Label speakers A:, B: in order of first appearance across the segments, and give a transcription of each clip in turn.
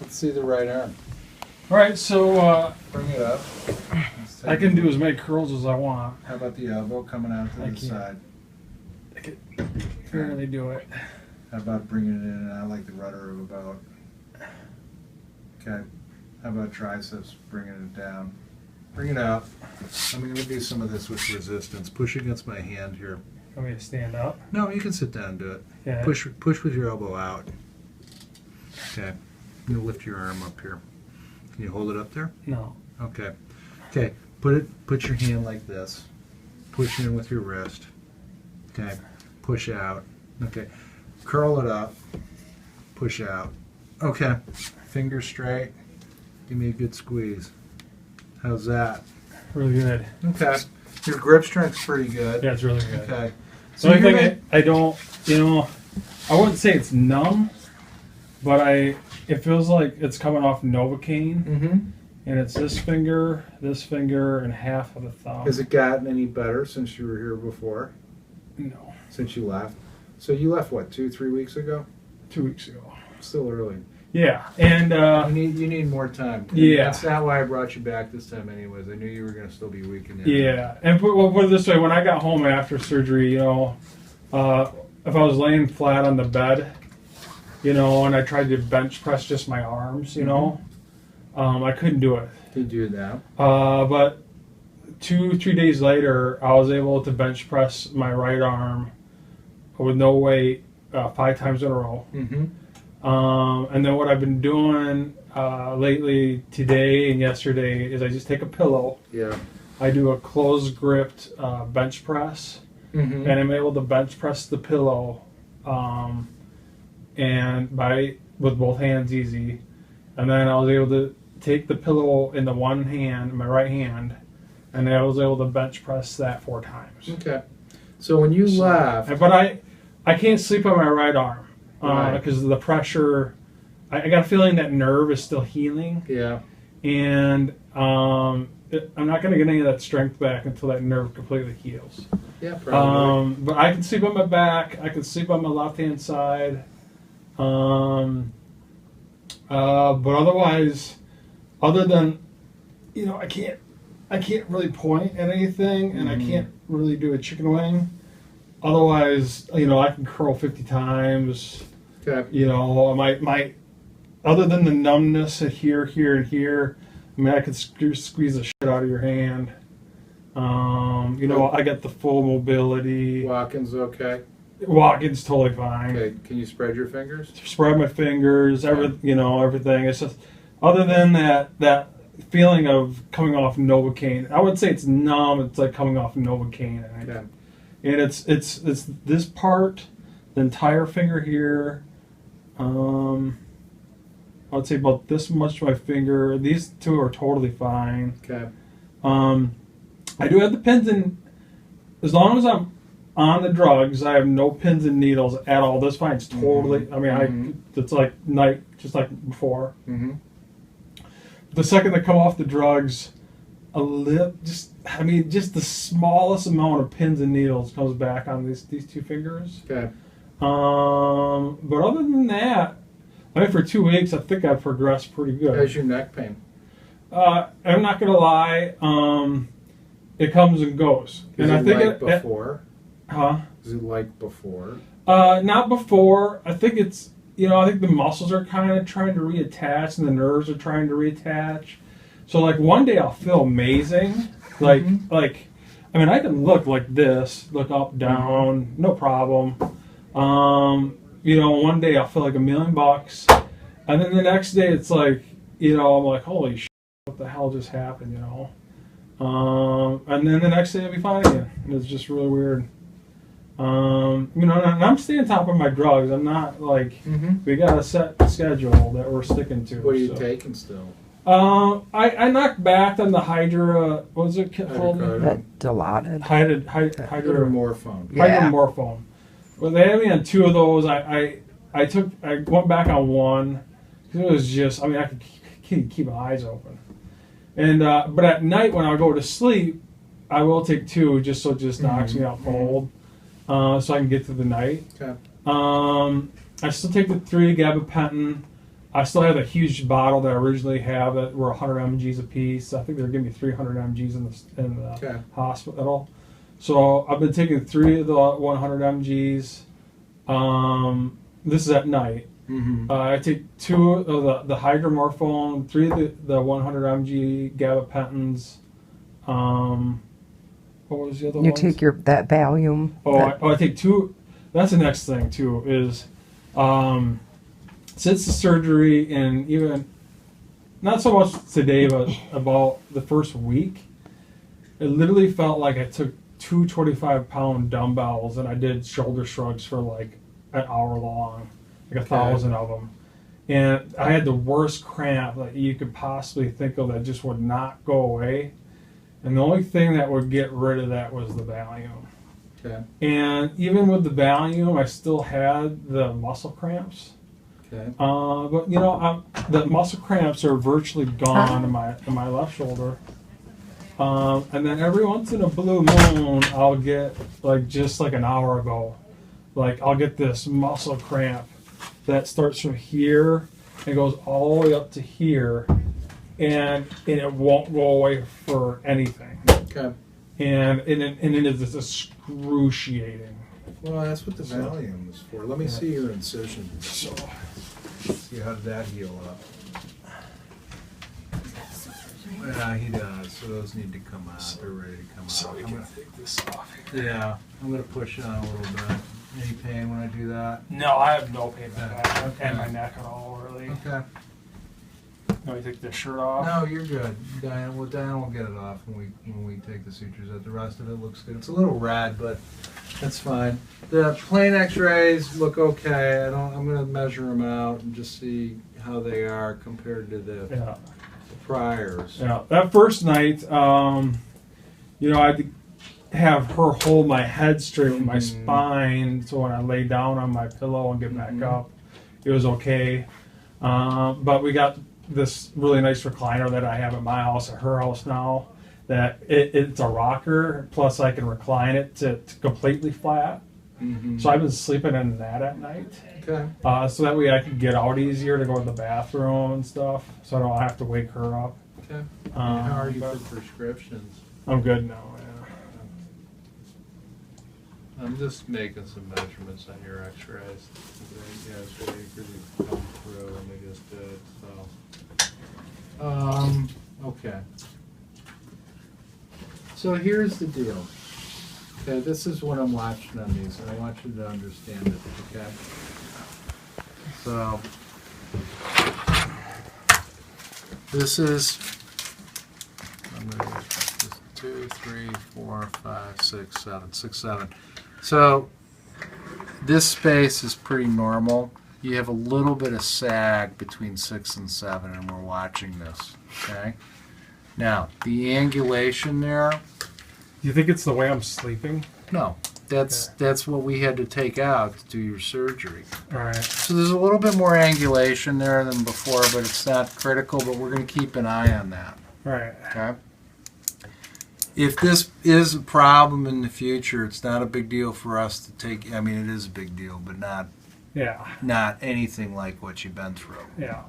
A: Let's see the right arm.
B: All right, so
A: Bring it up.
B: I can do as many curls as I want.
A: How about the elbow coming out to the side?
B: I can barely do it.
A: How about bringing it in and out like the rudder of a boat? Okay. How about triceps, bringing it down? Bring it out. I'm going to do some of this with resistance. Push against my hand here.
B: Want me to stand up?
A: No, you can sit down and do it.
B: Yeah.
A: Push with your elbow out. Okay. You lift your arm up here. Can you hold it up there?
B: No.
A: Okay. Okay. Put your hand like this. Push in with your wrist. Okay. Push out. Okay. Curl it up. Push out. Okay. Fingers straight. Give me a good squeeze. How's that?
B: Really good.
A: Okay. Your grip strength's pretty good.
B: Yeah, it's really good.
A: Okay.
B: So the only thing I don't, I wouldn't say it's numb, but it feels like it's coming off Novocaine, and it's this finger, and half of the thumb.
A: Has it gotten any better since you were here before?
B: No.
A: Since you left? So you left, what, 2-3 weeks ago?
B: 2 weeks ago.
A: Still early.
B: Yeah, and
A: you need more time.
B: Yeah,
A: that's not why I brought you back this time, anyways. I knew you were going to still be weak in there.
B: Yeah, and put it this way: when I got home after surgery, if I was laying flat on the bed, and I tried to bench press just my arms, I couldn't do it.
A: Can you do it now?
B: But 2-3 days later, I was able to bench press my right arm with no weight 5 times in a row. And then what I've been doing lately, today and yesterday, is I just take a pillow.
A: Yeah.
B: I do a closed gripped bench press, and I'm able to bench press the pillow, and with both hands easy. And then I was able to take the pillow in the one hand, my right hand, and I was able to bench press that 4 times.
A: Okay. So when you left,
B: but I can't sleep on my right arm. Because of the pressure, I got a feeling that nerve is still healing.
A: Yeah.
B: And I'm not going to get any of that strength back until that nerve completely heals.
A: Yeah, probably.
B: But I can sleep on my back. I can sleep on my left-hand side. But otherwise, other than, I can't really point at anything, and I can't really do a chicken wing. Otherwise, I can curl 50 times.
A: Okay.
B: My other than the numbness here, and here, I could squeeze the shit out of your hand. I got the full mobility.
A: Walking's okay?
B: Walking's totally fine.
A: Okay. Can you spread your fingers?
B: Spread my fingers, everything. It's just, other than that feeling of coming off Novocaine, I would say it's numb. It's like coming off Novocaine.
A: Okay.
B: And it's this part, the entire finger here. I would say about this much to my finger. These 2 are totally fine.
A: Okay.
B: I do have the pins in. As long as I'm on the drugs, I have no pins and needles at all. This fine. It's totally. It's like night, just like before. The second I come off the drugs, just the smallest amount of pins and needles comes back on these 2 fingers.
A: Okay.
B: But other than that, for 2 weeks, I think I've progressed pretty good.
A: How's your neck pain?
B: I'm not gonna lie. It comes and goes.
A: Is
B: and
A: it
B: I think
A: like before? Is it like before?
B: Not before. I think it's. I think the muscles are kind of trying to reattach, and the nerves are trying to reattach. So like one day I'll feel amazing. I can look like this, look up, down, no problem. One day I'll feel like $1 million, and then the next day it's like, I'm like, holy shit, what the hell just happened, and then the next day I'll be fine again, and it's just really weird. And I'm staying on top of my drugs. I'm not like, we got a set schedule that we're sticking to.
A: What are you taking still?
B: I knocked back on the Hydra. What was it called?
C: Dilaudid.
A: Hydromorphone.
B: Hydromorphone. Well, they had me on 2 of those. I went back on 1. It was just, I could keep my eyes open. And but at night when I go to sleep, I will take 2 just so it just knocks me out cold, so I can get through the night.
A: Okay.
B: I still take the 3 gabapentin. I still have a huge bottle that I originally have that were 100 mgs a piece. I think they're giving me 300 mgs in the
A: Okay.
B: hospital. So I've been taking 3 of the 100 mgs. This is at night.
A: Mm-hmm.
B: I take 2 of the hydromorphone, 3 of the 100 mg gabapentins. What was the other one?
C: You take that Valium.
B: I take 2. That's the next thing too. Is since the surgery and even not so much today, but about the first week, it literally felt like I took 2 25-pound dumbbells and I did shoulder shrugs for like an hour long, like 1,000 of them. And I had the worst cramp that you could possibly think of that just would not go away. And the only thing that would get rid of that was the Valium.
A: Okay.
B: And even with the Valium, I still had the muscle cramps.
A: Okay.
B: But you know, the muscle cramps are virtually gone in my left shoulder. And then every once in a blue moon, I'll get just like an hour ago, I'll get this muscle cramp that starts from here and goes all the way up to here, and it won't go away for anything.
A: Okay.
B: And it is excruciating.
A: Well, that's what the Valium is for. Let me see your incision.
B: So,
A: See how did that heal up? Yeah, he does. So those need to come out. They're ready to come
B: so
A: out.
B: we
A: I'm
B: can
A: gonna,
B: take this off here.
A: yeah, I'm gonna push it on a little bit. Any pain when I do that?
B: No, I have no pain in my back and my neck at all, really.
A: Okay.
B: Let me take this shirt off.
A: No, you're good. Diane will get it off when we take the sutures out. The rest of it looks good. It's a little rad, but that's fine. The plain X-rays look okay. I'm gonna measure them out and just see how they are compared to the priors.
B: Yeah. That first night, you know, I had to have her hold my head straight with my spine, so when I lay down on my pillow and get back up, it was okay. But we got this really nice recliner that I have at my house, at her house now, that it's a rocker, plus I can recline it to completely flat. So I've been sleeping in that at night.
A: Okay.
B: So that way I can get out easier to go to the bathroom and stuff, so I don't have to wake her up.
A: Okay. And how are you for prescriptions?
B: I'm good now, yeah.
A: I'm just making some measurements on your X-rays. Yeah, so they really come through and they just did, so. Okay. So here's the deal. Okay, this is what I'm watching on these, and I want you to understand it, okay? So, this is, I'm going to use 2, 3, 4, 5, 6, 7, 6, 7. So, this space is pretty normal. You have a little bit of sag between 6 and 7, and we're watching this, okay? Now, the angulation there,
B: Do you think it's the way I'm sleeping?
A: no, that's what we had to take out to do your surgery.
B: All right.
A: So there's a little bit more angulation there than before, but it's not critical, but we're going to keep an eye on that,
B: All right.
A: okay? If this is a problem in the future, it's not a big deal for us to take, I mean, it is a big deal, but not anything like what you've been through.
B: Yeah.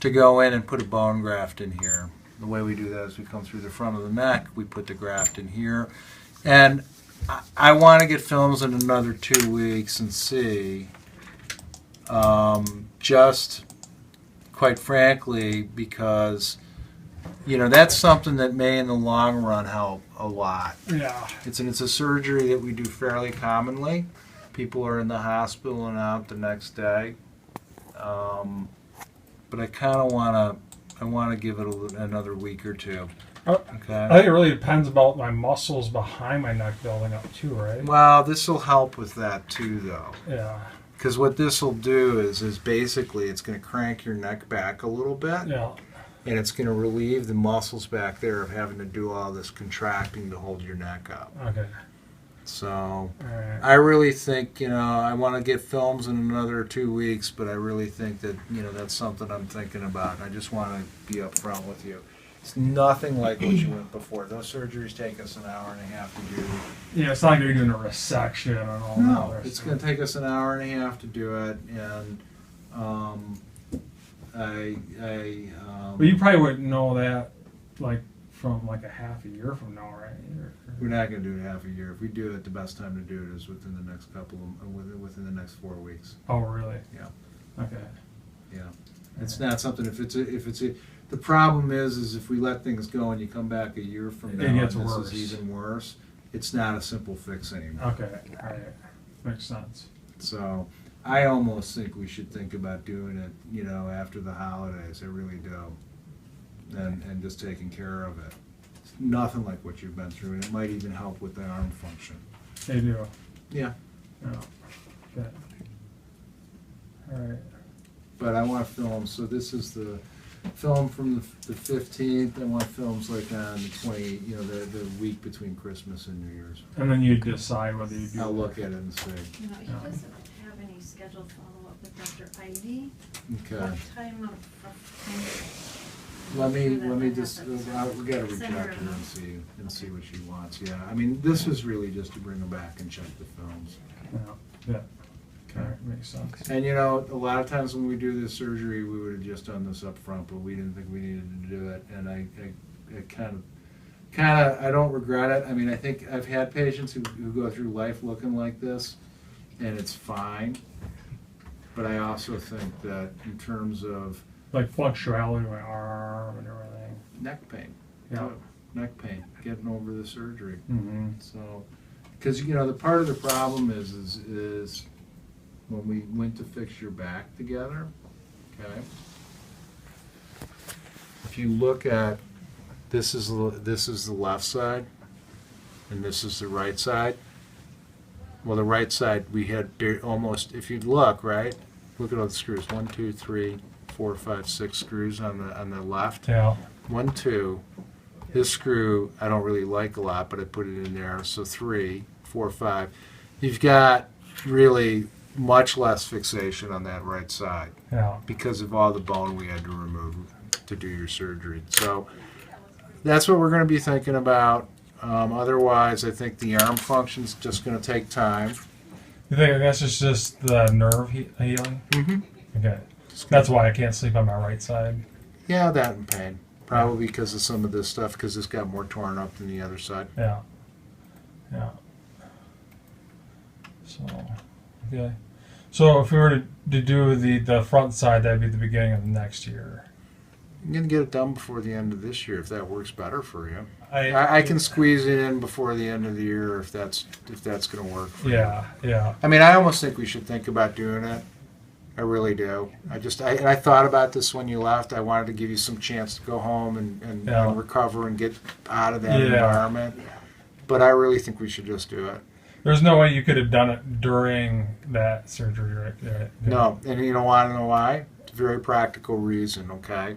A: To go in and put a bone graft in here. The way we do that is we come through the front of the neck, we put the graft in here, and I want to get films in another 2 weeks and see, just quite frankly, because, you know, that's something that may in the long run help a lot.
B: Yeah.
A: It's a surgery that we do fairly commonly. People are in the hospital and out the next day. But I kind of want to give it another week or two. Okay.
B: I think it really depends about my muscles behind my neck building up too, right?
A: Well, this will help with that too, though.
B: Yeah.
A: Because what this will do is basically it's going to crank your neck back a little bit.
B: Yeah.
A: And it's going to relieve the muscles back there of having to do all this contracting to hold your neck up.
B: Okay.
A: So
B: All right.
A: I really think, you know, I want to get films in another 2 weeks, but I really think that, you know, that's something I'm thinking about. I just want to be upfront with you. It's nothing like what you went before. Those surgeries take us an hour and a half to do.
B: Yeah, it's not like you're doing a resection and all that.
A: No,
B: other
A: it's
B: stuff.
A: going to take us an hour and a half to do it, and
B: But you probably wouldn't know that, like, from like a half a year from now, right?
A: We're not going to do it half a year. If we do it, the best time to do it is within the next within the next 4 weeks.
B: Oh, really?
A: Yeah.
B: Okay.
A: Yeah. It's not something. If it's the problem is if we let things go and you come back a year from now
B: It gets
A: and this
B: worse.
A: is even worse. It's not a simple fix anymore.
B: Okay. All right. Makes sense.
A: So I almost think we should think about doing it, after the holidays. I really do. And just taking care of it. It's nothing like what you've been through, and it might even help with the arm function.
B: They do.
A: Yeah.
B: Yeah. Okay. All right.
A: But I want to film, so this is the film from the 15th. I want films like on the 20, the week between Christmas and New Year's.
B: And then you decide whether you do.
A: I'll look at it and see.
D: He
B: Yeah.
D: doesn't have any scheduled follow-up with Dr. Ivy.
A: Okay.
D: What time of
A: Let me
D: that
A: just,
D: happens.
A: we gotta reach
D: Send her
A: out to her
D: a note.
A: and see what she wants. Yeah, I mean, this is really just to bring her back and check the films.
B: Yeah. All right. Makes sense.
A: And a lot of times when we do this surgery, we would have just done this up front, but we didn't think we needed to do it. And I kind of, I don't regret it. I mean, I think I've had patients who go through life looking like this, and it's fine. But I also think that in terms of
B: Like functionality of my arm and everything.
A: neck pain,
B: Yeah.
A: neck pain, getting over the surgery.
B: Mm-hmm.
A: So, because the part of the problem is when we went to fix your back together, okay. If you look at this is the left side, and this is the right side. Well, the right side we had almost. If you look right, look at all the screws. 1, 2, 3, 4, 5, 6 screws on the left.
B: Yeah.
A: 1, 2. This screw I don't really like a lot, but I put it in there. So 3, 4, 5. You've got really much less fixation on that right side
B: Yeah.
A: because of all the bone we had to remove to do your surgery. So that's what we're going to be thinking about. Otherwise, I think the arm function's just going to take time.
B: You think that's just the nerve healing?
A: Mm-hmm.
B: Okay. That's why I can't sleep on my right side.
A: Yeah, that and pain. Probably because of some of this stuff, because it's got more torn up than the other side.
B: Yeah. Yeah. So, okay. So if we were to do the front side, that'd be the beginning of next year.
A: I'm going to get it done before the end of this year if that works better for you.
B: I
A: I can squeeze it in before the end of the year if that's going to work for you.
B: Yeah. Yeah.
A: I mean, I almost think we should think about doing it. I really do. I thought about this when you left. I wanted to give you some chance to go home and
B: Yeah.
A: recover and get out of that
B: Yeah.
A: environment. But I really think we should just do it.
B: There's no way you could have done it during that surgery, right? Yeah.
A: No, and you want to know why? It's a very practical reason, okay?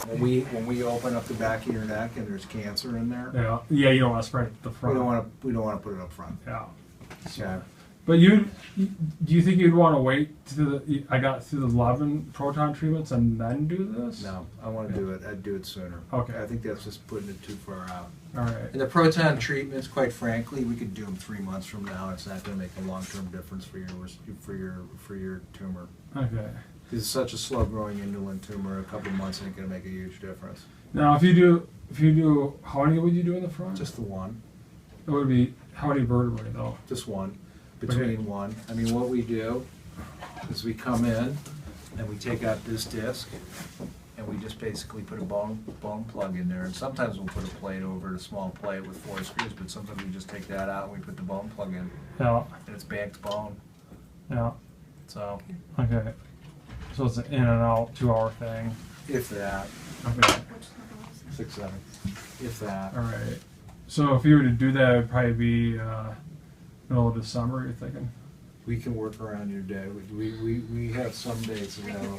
A: When we open up the back of your neck and there's cancer in there,
B: Yeah. Yeah. You don't want to spread the
A: we
B: front.
A: don't want to put it up front.
B: Yeah.
A: Okay.
B: But do you think you'd want to wait to I got through the 11 proton treatments and then do this?
A: No, I want to do it. I'd do it sooner.
B: Okay.
A: I think that's just putting it too far out.
B: All right.
A: And the proton treatments, quite frankly, we could do them 3 months from now. It's not going to make a long-term difference for your tumor.
B: Okay.
A: It's such a slow-growing indolent tumor. A couple months ain't going to make a huge difference.
B: Now, if you do, how many would you do in the front?
A: Just the one.
B: It would be how many vertebrae though?
A: Just one. Between one. I mean, what we do is we come in and we take out this disc and we just basically put a bone plug in there. And sometimes we'll put a plate over it, a small plate with 4 screws, but sometimes we just take that out and we put the bone plug in.
B: Yeah.
A: And it's banked bone.
B: Yeah.
A: So,
B: Okay. So it's an in and out 2-hour thing.
A: if that,
B: Okay.
D: Which number was it?
A: 6, 7. If that.
B: All right. So if you were to do that, it'd probably be middle of December. You're thinking?
A: We can work around your day. We have some dates available.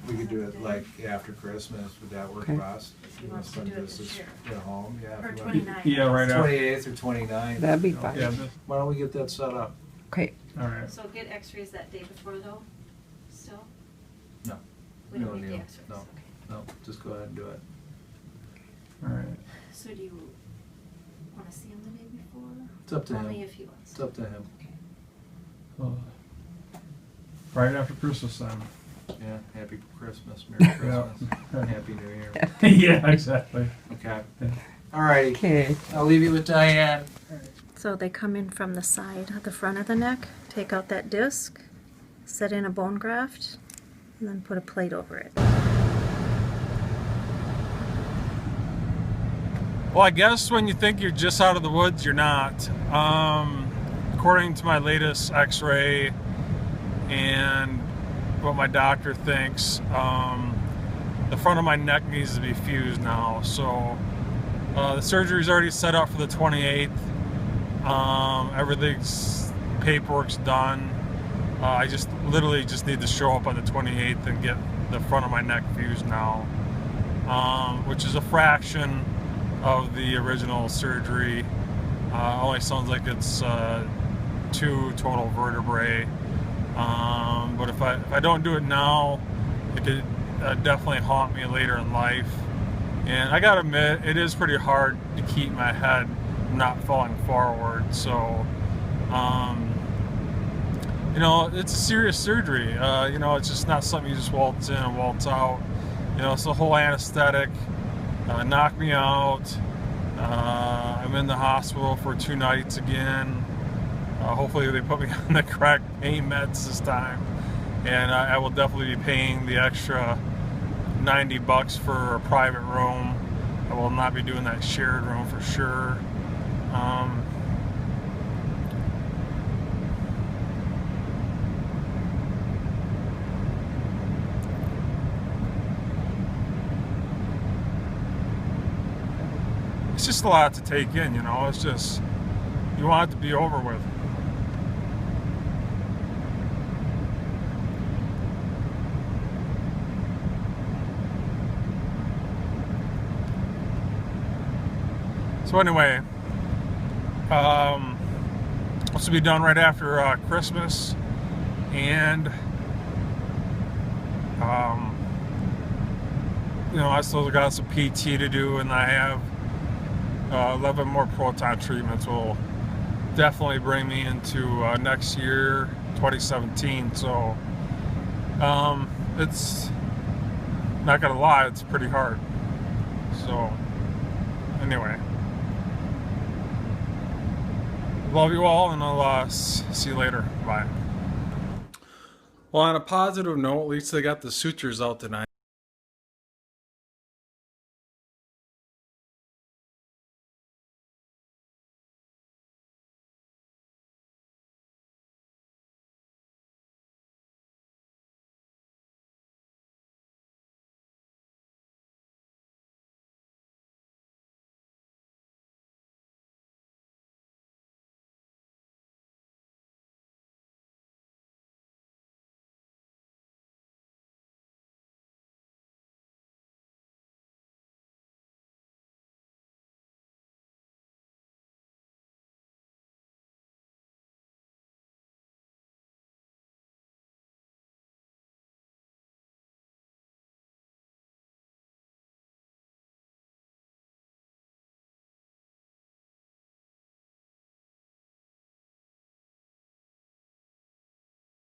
A: We could do it like after Christmas. Would that work
C: Okay.
A: for us?
D: He wants to do it this year.
A: At home, yeah.
D: Or
A: if you want.
D: 29.
B: Yeah. Right after.
A: 28th or 29th.
C: That'd be fine.
B: Yeah.
A: Why don't we get that set up?
C: Okay.
B: All right.
D: So get x-rays that day before though, still?
A: No.
D: We
A: We
D: don't
A: don't
D: need
A: need
D: the
A: 'em.
D: x-rays,
A: No.
D: okay.
A: No, just go ahead and do it.
B: All right.
D: So do you wanna see him the day before?
A: It's up to
D: Only
A: him.
D: if he wants
A: It's
D: to.
A: up to him.
D: Okay.
B: Well, right after Christmas time.
A: Yeah, happy Christmas, Merry Christmas,
B: Yeah.
A: and Happy New Year.
B: Yeah, exactly.
A: Okay. All righty.
C: Okay.
A: I'll leave you with Diane.
D: So they come in from the side, at the front of the neck, take out that disc, set in a bone graft, and then put a plate over it.
B: Well, I guess when you think you're just out of the woods, you're not. According to my latest x-ray and what my doctor thinks, the front of my neck needs to be fused now. So the surgery's already set up for the 28th. Everything's, paperwork's done. I just literally just need to show up on the 28th and get the front of my neck fused now, which is a fraction of the original surgery. Only sounds like it's 2 total vertebrae. But if I don't do it now, it could definitely haunt me later in life. And I gotta admit, it is pretty hard to keep my head not falling forward. So, you know, it's a serious surgery. You know, it's just not something you just waltz in and waltz out. You know, it's the whole anesthetic. Knocked me out. I'm in the hospital for 2 nights again. Hopefully they put me on the correct pain meds this time. And I will definitely be paying the extra $90 for a private room. I will not be doing that shared room for sure. It's just a lot to take in, you know. It's just, you want it to be over with. So anyway, this will be done right after Christmas, and you know, I still got some PT to do, and I have 11 more proton treatments. Will definitely bring me into next year, 2017. So it's not gonna lie, it's pretty hard. So anyway, love you all, and I'll see you later. Bye. Well, on a positive note, at least they got the sutures out tonight.